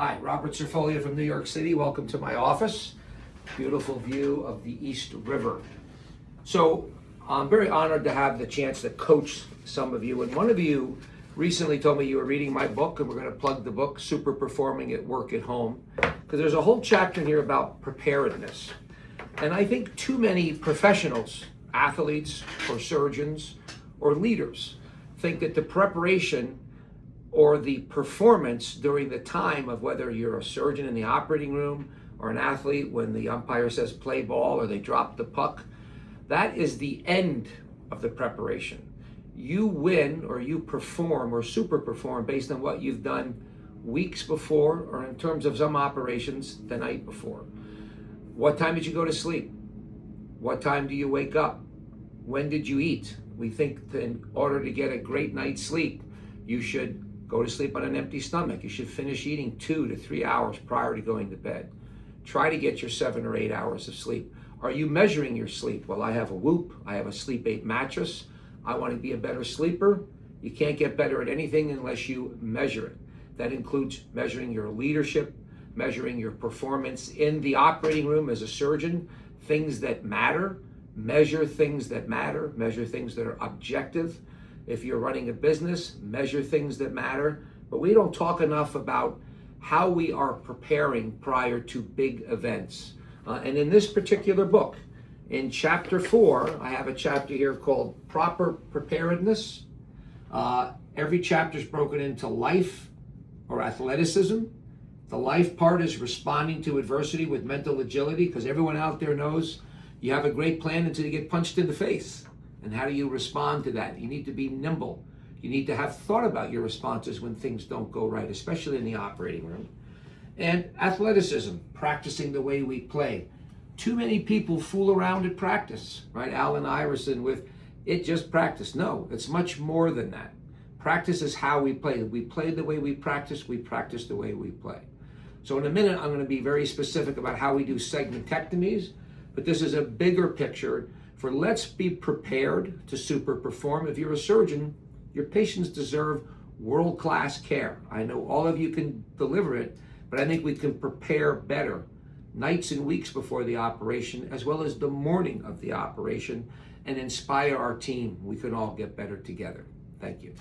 Hi, Robert Cerfolio from New York City. Welcome to my office. Beautiful view of the East River. So I'm very honored to have the chance to coach some of you. And one of you recently told me you were reading my book, and we're going to plug the book, Super Performing at Work at Home, because there's a whole chapter in here about preparedness. And I think too many professionals, athletes or surgeons or leaders, think that the preparation or the performance during the time of whether you're a surgeon in the operating room or an athlete when the umpire says play ball or they drop the puck, that is the end of the preparation. You win or you perform or super perform based on what you've done weeks before, or in terms of some operations, the night before. What time did you go to sleep? What time do you wake up? When did you eat? We think that in order to get a great night's sleep, you should go to sleep on an empty stomach. You should finish eating 2 to 3 hours prior to going to bed. Try to get your 7 or 8 hours of sleep. Are you measuring your sleep? Well, I have a Whoop. I have a Sleep 8 mattress. I want to be a better sleeper. You can't get better at anything unless you measure it. That includes measuring your leadership, measuring your performance in the operating room as a surgeon, things that matter. Measure things that matter. Measure things that are objective. If you're running a business, measure things that matter. But we don't talk enough about how we are preparing prior to big events. And in this particular book, in chapter 4, I have a chapter here called Proper Preparedness. Every chapter is broken into life or athleticism. The life part is responding to adversity with mental agility, because everyone out there knows you have a great plan until you get punched in the face. And how do you respond to that? You need to be nimble. You need to have thought about your responses when things don't go right, especially in the operating room. And athleticism, practicing the way we play. Too many people fool around at practice, right? Allen Iverson with, it just practice. No, it's much more than that. Practice is how we play. We play the way we practice the way we play. So in a minute, I'm going to be very specific about how we do segmentectomies, but this is a bigger picture for let's be prepared to super perform. If you're a surgeon, your patients deserve world-class care. I know all of you can deliver it, but I think we can prepare better nights and weeks before the operation, as well as the morning of the operation, and inspire our team. We can all get better together. Thank you.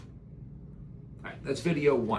All right, that's video 1.